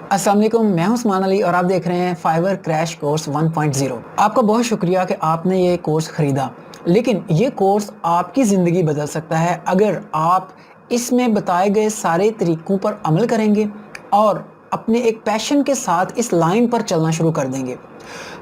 अस्सलाम वालेकुम, मैं हूं उस्मान अली और आप देख रहे हैं फाइवर क्रैश कोर्स 1.0। आपका बहुत शुक्रिया कि आपने ये कोर्स ख़रीदा, लेकिन ये कोर्स आपकी ज़िंदगी बदल सकता है अगर आप इसमें बताए गए सारे तरीक़ों पर अमल करेंगे और अपने एक पैशन के साथ इस लाइन पर चलना शुरू कर देंगे।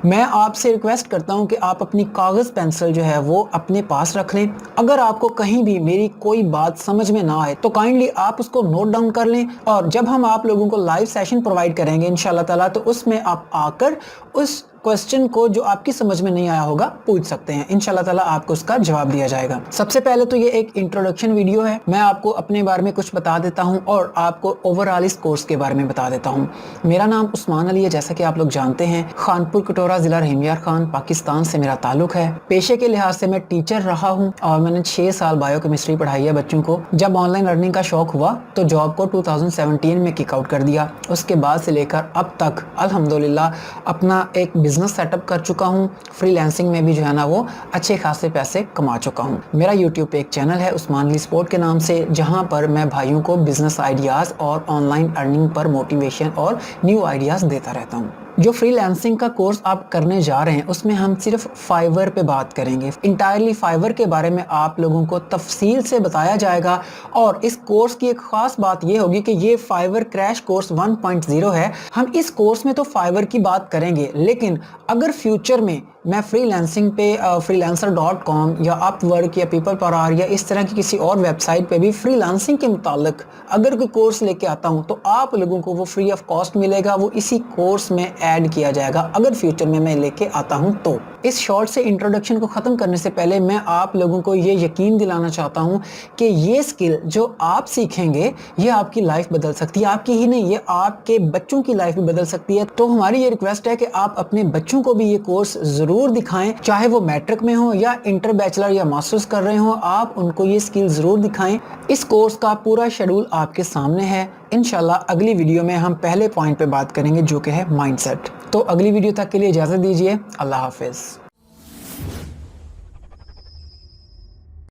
मैं आपसे रिक्वेस्ट करता हूं कि आप अपनी कागज़ पेंसिल जो है वो अपने पास रख लें। अगर आपको कहीं भी मेरी कोई बात समझ में ना आए तो काइंडली आप उसको नोट डाउन कर लें, और जब हम आप लोगों को लाइव सेशन प्रोवाइड करेंगे इंशाल्लाह ताला, तो उसमें आप आकर उस क्वेश्चन को जो आपकी समझ में नहीं आया होगा पूछ सकते हैं। इंशाल्लाह ताला आपको उसका जवाब दिया जाएगा। सबसे पहले तो ये एक इंट्रोडक्शन वीडियो है। मैं आपको अपने बारे में कुछ बता देता हूं और आपको ओवरऑल इस कोर्स के बारे में बता देता हूं। मेरा नाम उस्मान अली है, जैसा कि आप लोग जानते हैं। खानपुर कटोरा ज़िला रहीम यार खान पाकिस्तान से मेरा ताल्लुक है। पेशे के लिहाज से मैं टीचर रहा हूँ और मैंने 6 साल बायोकेमिस्ट्री पढ़ाई है बच्चों को। जब ऑनलाइन लर्निंग का शौक हुआ तो जॉब को 2017 में किक आउट कर दिया। उसके बाद से लेकर अब तक अल्हम्दुलिल्लाह अपना एक बिजनेस सेटअप कर चुका हूँ। फ्रीलांसिंग में भी जो है ना वो अच्छे खासे पैसे कमा चुका हूँ। मेरा यूट्यूब पे एक चैनल है उस्मान अली स्पोर्ट के नाम से, जहाँ पर मैं भाइयों को बिजनेस आइडियाज़ और ऑनलाइन अर्निंग पर मोटिवेशन और न्यू आइडियाज़ देता रहता हूँ। जो फ्रीलांसिंग का कोर्स आप करने जा रहे हैं उसमें हम सिर्फ फाइवर पे बात करेंगे। इंटायरली फाइवर के बारे में आप लोगों को तफसील से बताया जाएगा। और इस कोर्स की एक ख़ास बात ये होगी कि ये फाइवर क्रैश कोर्स 1.0 है। हम इस कोर्स में तो फाइवर की बात करेंगे, लेकिन अगर फ्यूचर में मैं फ्रीलांसिंग पे freelancer.com या अपवर्क या पीपल पर आर या इस तरह की किसी और वेबसाइट पे भी फ्रीलांसिंग के मुतालिक अगर कोई कोर्स लेके आता हूँ तो आप लोगों को वो फ्री ऑफ कॉस्ट मिलेगा। वो इसी कोर्स में ऐड किया जाएगा अगर फ्यूचर में मैं लेके आता हूँ तो। इस शॉर्ट से इंट्रोडक्शन को ख़त्म करने से पहले मैं आप लोगों को ये यकीन दिलाना चाहता हूँ कि ये स्किल जो आप सीखेंगे ये आपकी लाइफ बदल सकती है। आपकी ही नहीं, ये आपके बच्चों की लाइफ भी बदल सकती है। तो हमारी ये रिक्वेस्ट है कि आप अपने बच्चों को भी ये कोर्स ज़रूर दिखाएं, चाहे वो मैट्रिक में हो या इंटर बैचलर या मास्टर्स कर रहे हो, आप उनको ये स्किल ज़रूर दिखाएं। इस कोर्स का पूरा शेड्यूल आपके सामने है। इंशाल्लाह अगली वीडियो में हम पहले पॉइंट पे बात करेंगे जो कि है माइंडसेट। तो अगली वीडियो तक के लिए इजाज़त दीजिए। अल्लाह हाफिज़।